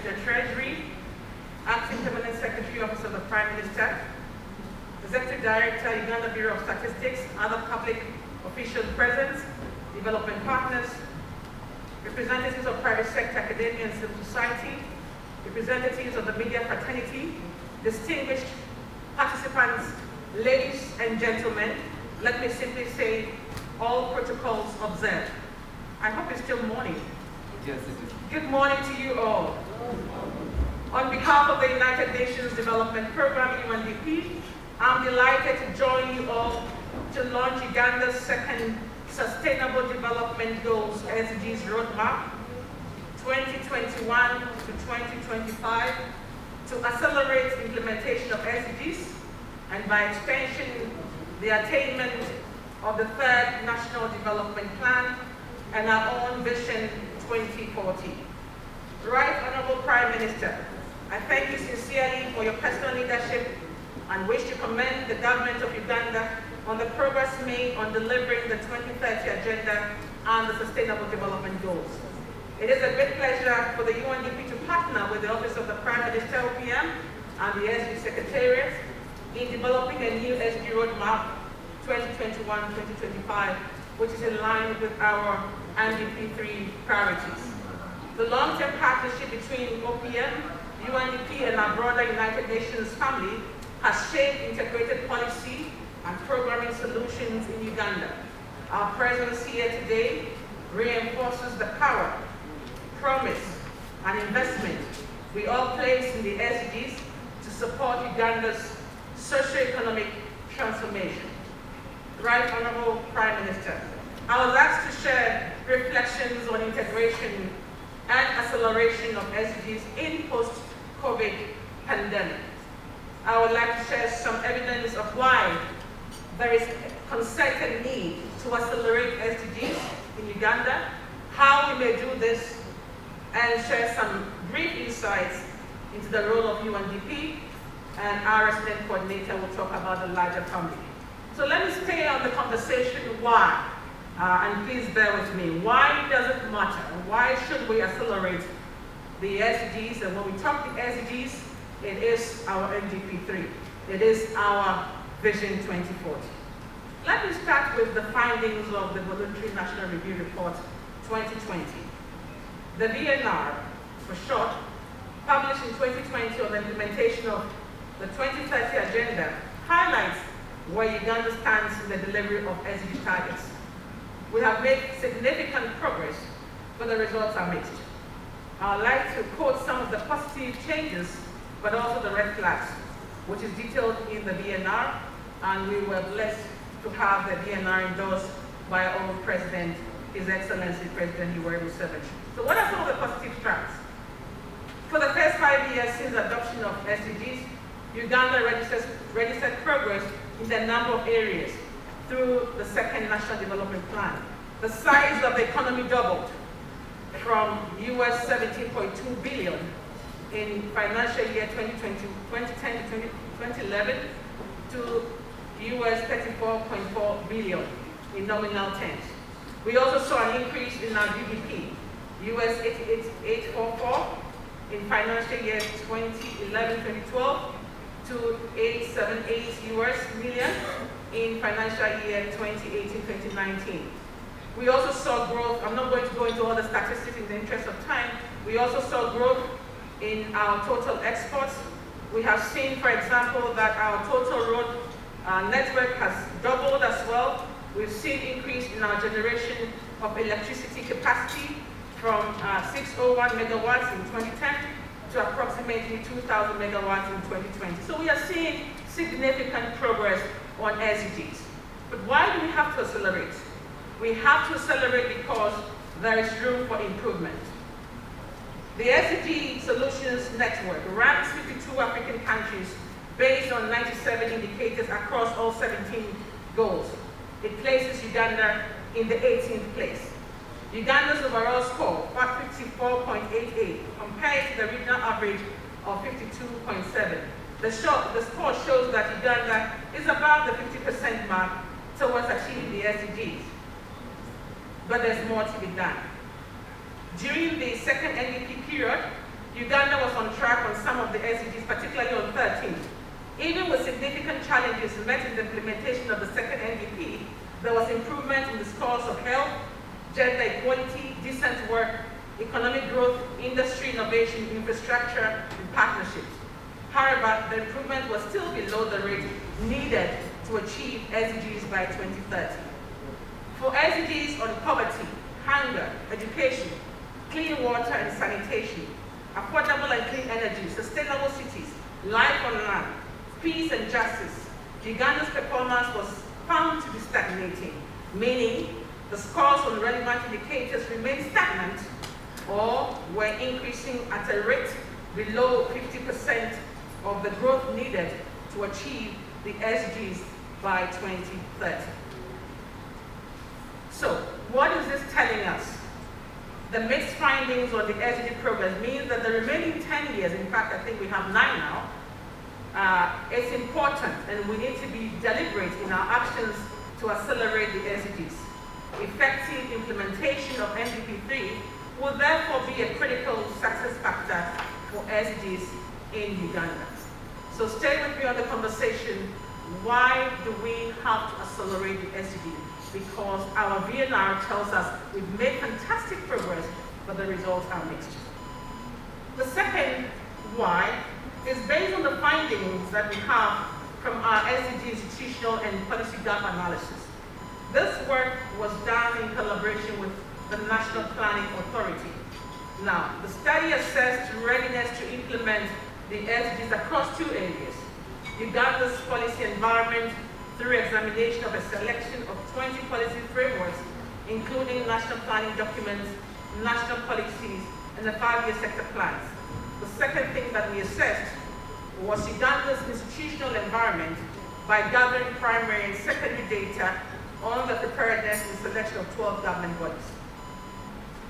the Treasury, Acting Permanent Secretary, Office of the Prime Minister, Executive Director, Uganda Bureau of Statistics, other public officials present, development partners, representatives of private sector, academia and civil society, representatives of the media fraternity, distinguished participants, ladies and gentlemen, let me simply say all protocols observed. I hope it's still morning. Yes, it is. Good morning to you all. On behalf of the United Nations Development Program, UNDP, I'm delighted to join you all to launch Uganda's second Sustainable Development Goals SDGs Roadmap 2021 to 2025 to accelerate implementation of SDGs and by extension the attainment of the third National Development Plan and our own Vision 2040. Right Honorable Prime Minister, I thank you sincerely for your personal leadership and wish to commend the government of Uganda on the progress made on delivering the 2030 Agenda and the Sustainable Development Goals. It is a great pleasure for the UNDP to partner with the Office of the Prime Minister OPM and the SDG Secretariat in developing a new SDG Roadmap 2021-2025, which is in line with our UNDP 3 priorities. The long-term partnership between OPM, UNDP, and our broader United Nations family has shaped integrated policy and programming solutions in Uganda. Our presence here today reinforces the power, promise, and investment we all place in the SDGs to support Uganda's socio-economic transformation. Right Honorable Prime Minister, I was asked to share reflections on integration and acceleration of SDGs in post-COVID pandemic. I would like to share some evidence of why there is concerted need to accelerate SDGs in Uganda, how we may do this, and share some brief insights into the role of UNDP, and our resident coordinator will talk about the larger family. So let me stay on the conversation why, and please bear with me. Why does it matter? Why should we accelerate the SDGs? And when we talk the SDGs, it is our UNDP 3. It is our Vision 2040. Let me start with the findings of the Voluntary National Review Report 2020. The VNR, for short, published in 2020 on the implementation of the 2030 Agenda, highlights where Uganda stands in the delivery of SDG targets. We have made significant progress, but the results are mixed. I'd like to quote some of the positive changes, but also the red flags, which is detailed in the VNR, and we were blessed to have the VNR endorsed by our own President, His Excellency President Yoweri Museveni. So what are some of the positive strands? For the first 5 years since the adoption of SDGs, Uganda registered progress in a number of areas through the second National Development Plan. The size of the economy doubled from US $17.2 billion in financial year 2010 to 2011 to US $34.4 billion in nominal terms. We also saw an increase in our GDP, US 844 in financial year 2011-2012 to 878 US million in financial year 2018-2019. We also saw growth. I'm not going to go into all the statistics in the interest of time. We also saw growth in our total exports. We have seen, for example, that our total road network has doubled as well. We've seen increase in our generation of electricity capacity from 601 megawatts in 2010 to approximately 2,000 megawatts in 2020. So we are seeing significant progress on SDGs. But why do we have to accelerate? We have to accelerate because there is room for improvement. The Sdg Solutions Network ranks 52 African countries based on 97 indicators across all 17 goals. It places Uganda in the 18th place. Uganda's overall score, 54.88, compared to the regional average of 52.7. The score shows that Uganda is above the 50% mark towards achieving the SDGs. But there's more to be done. During the second NDP period, Uganda was on track on some of the SDGs, particularly on 13. Even with significant challenges met in the implementation of the second NDP, there was improvement in the scores of health, gender equality, decent work, economic growth, industry innovation, infrastructure, and partnerships. However, the improvement was still below the rate needed to achieve SDGs by 2030. For SDGs on poverty, hunger, education, clean water and sanitation, affordable and clean energy, sustainable cities, life on land, peace and justice, Uganda's performance was found to be stagnating, meaning the scores on relevant indicators remained stagnant or were increasing at a rate below 50% of the growth needed to achieve the SDGs by 2030. So, what is this telling us? The mixed findings on the SDG progress means that the remaining 10 years, in fact, I think we have 9 now, it's important and we need to be deliberate in our actions to accelerate the SDGs. Effective implementation of NDP3 will therefore be a critical success factor for SDGs in Uganda. So stay with me on the conversation. Why do we have to accelerate the SDG? Because our VNR tells us we've made fantastic progress, but the results are mixed. The second why is based on the findings that we have from our SDG institutional and policy gap analysis. This work was done in collaboration with the National Planning Authority. Now, the study assessed readiness to implement the SDGs across 2 areas: Uganda's policy environment through examination of a selection of 20 policy frameworks, including national planning documents, national policies, and the 5-year sector plans. The second thing that we assessed was Uganda's institutional environment by gathering primary and secondary data on the preparedness and selection of 12 government bodies.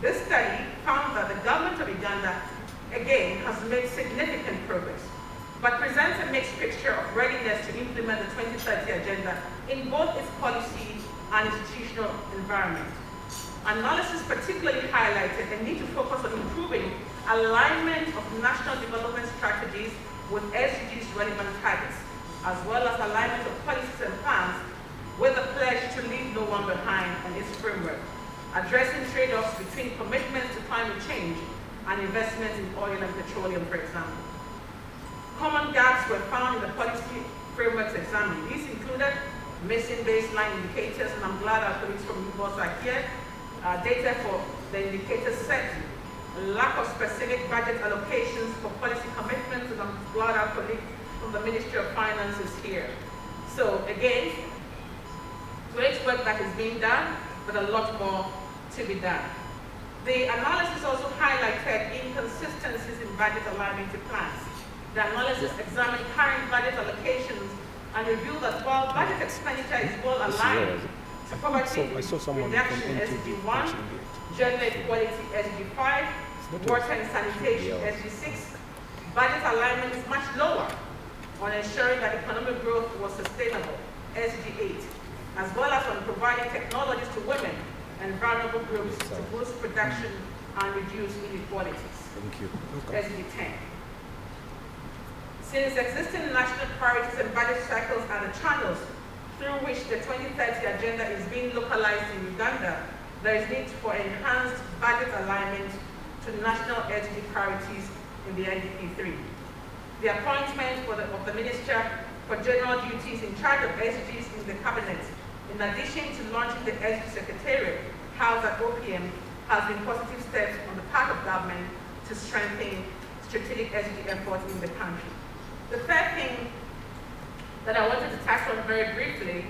This study found that the government of Uganda, again, has made significant progress, but presents a mixed picture of readiness to implement the 2030 agenda in both its policy and institutional environment. Analysis particularly highlighted a need to focus on improving alignment of national development strategies with SDGs relevant targets, as well as alignment of policies and plans with a pledge to leave no one behind on its framework, addressing trade-offs between commitments to climate change and investments in oil and petroleum, for example. Common gaps were found in the policy frameworks examined. These included missing baseline indicators, and I'm glad our colleagues from UBOS are here, data for the indicator set, lack of specific budget allocations for policy commitments, and I'm glad our colleague from the Ministry of Finance is here. So again, great work that is being done, but a lot more to be done. The analysis also highlighted inconsistencies in budget alignment to plans. The analysis examined current budget allocations and revealed that while budget expenditure is well aligned to poverty reduction SDG 1, gender equality SDG 5, water and sanitation SDG 6, budget alignment is much lower on ensuring that economic growth was sustainable SDG 8, as well as on providing technologies to women and vulnerable groups to boost production and reduce inequalities. Thank you. SDG 10. Since existing national priorities and budget cycles are the channels through which the 2030 agenda is being localized in Uganda, there is need for enhanced budget alignment to national SDG priorities in the NDP3. The appointment of the Minister for General Duties in charge of SDGs in the Cabinet, in addition to launching the SDG Secretariat housed at OPM, has been positive steps on the part of government to strengthen strategic SDG efforts in the country. The third thing that I wanted to touch on very briefly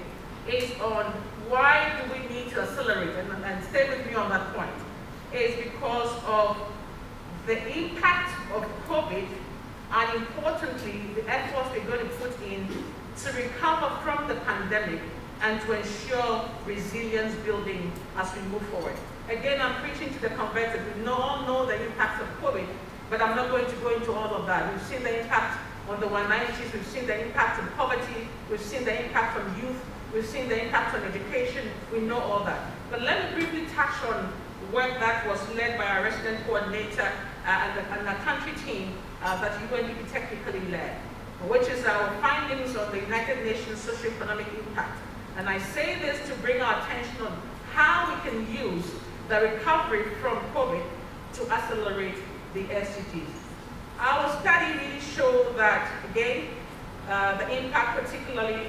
is on why do we need to accelerate, and stay with me on that point, is because of the impact of COVID and importantly, the efforts we're going to put in to recover from the pandemic and to ensure resilience building as we move forward. Again, I'm preaching to the converted. We all know the impact of COVID, but I'm not going to go into all of that. We've seen the impact on the 190s, we've seen the impact on poverty, we've seen the impact on youth, we've seen the impact on education, we know all that. But let me briefly touch on work that was led by our resident coordinator and the country team that UNDP technically led, which is our findings on the United Nations socioeconomic impact. And I say this to bring our attention on how we can use the recovery from COVID to accelerate the SDGs. Our study really showed that, again, the impact, particularly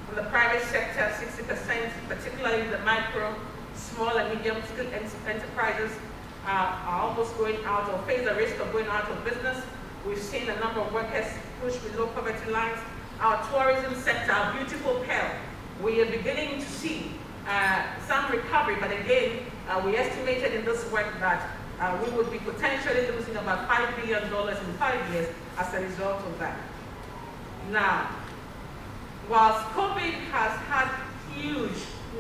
on the private sector, 60%, particularly the micro, small and medium scale enterprises are almost going out or face the risk of going out of business. We've seen a number of workers pushed below poverty lines. Our tourism sector, our beautiful pearl, we are beginning to see some recovery, but again, we estimated in this work that we would be potentially losing about $5 billion in 5 years as a result of that. Now, whilst COVID has had huge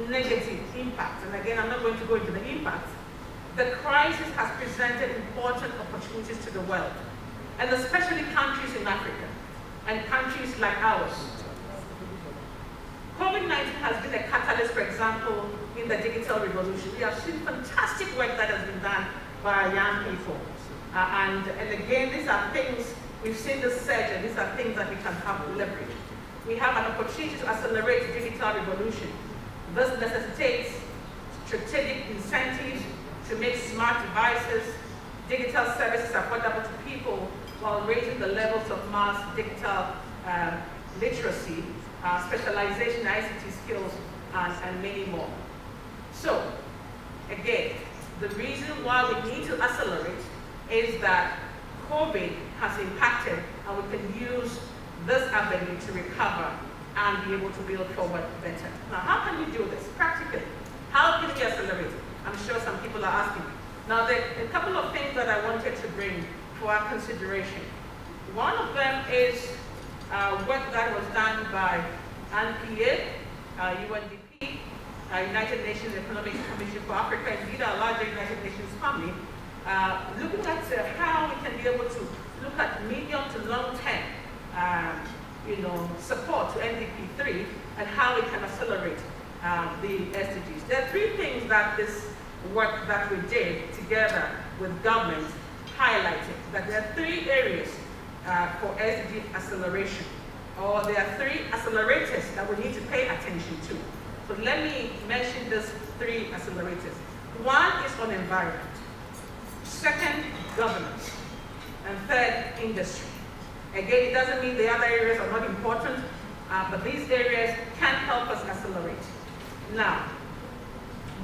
negative impacts, and again, I'm not going to go into the impacts, the crisis has presented important opportunities to the world, and especially countries in Africa and countries like ours. COVID-19 has been a catalyst, for example, in the digital revolution. We have seen fantastic work that has been done by our young people. And again, these are things, we've seen the surge, and these are things that we can have leverage. We have an opportunity to accelerate the digital revolution. This necessitates strategic incentives to make smart devices, digital services affordable to people while raising the levels of mass digital literacy, specialization in ICT skills, and many more. So, again, the reason why we need to accelerate is that COVID has impacted, and we can use this avenue to recover and be able to build forward better. Now, how can we do this practically? How can we accelerate? I'm sure some people are asking. Now, there are a couple of things that I wanted to bring for our consideration. One of them is work that was done by UNDP, UNDP, United Nations Economic Commission for Africa, indeed our larger United Nations family, looking at how we can be able to look at medium to long-term support to UNDP3 and how we can accelerate the SDGs. There are three things that this work that we did together with government highlighted, that there are three areas for SDG acceleration, or there are three accelerators that we need to pay attention to. So let me mention these three accelerators. One is on environment, second, governance, and third, industry. Again, it doesn't mean the other areas are not important, but these areas can help us accelerate. Now,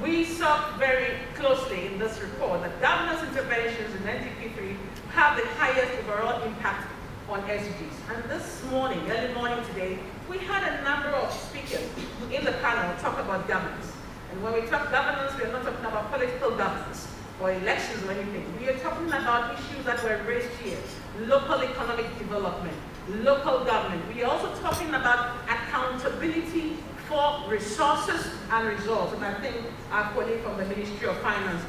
we saw very closely in this report that governance interventions in UNDP3 have the highest overall impact on SDGs. And this morning, early morning today, we had a number of speakers in the panel talk about governance. And when we talk governance, we are not talking about political governance or elections or anything. We are talking about issues that were raised here: local economic development, local government. We are also talking about accountability for resources and results. And I think our colleague from the Ministry of Finance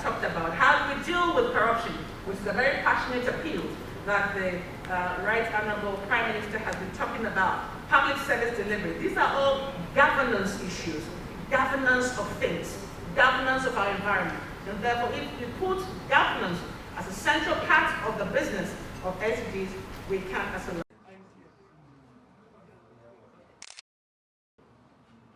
talked about how do we deal with corruption, which is a very passionate appeal that the Right Honorable Prime Minister has been talking about. Public service delivery. These are all governance issues, governance of things, governance of our environment. And therefore, if we put governance as a central part of the business of SDGs, we can accelerate.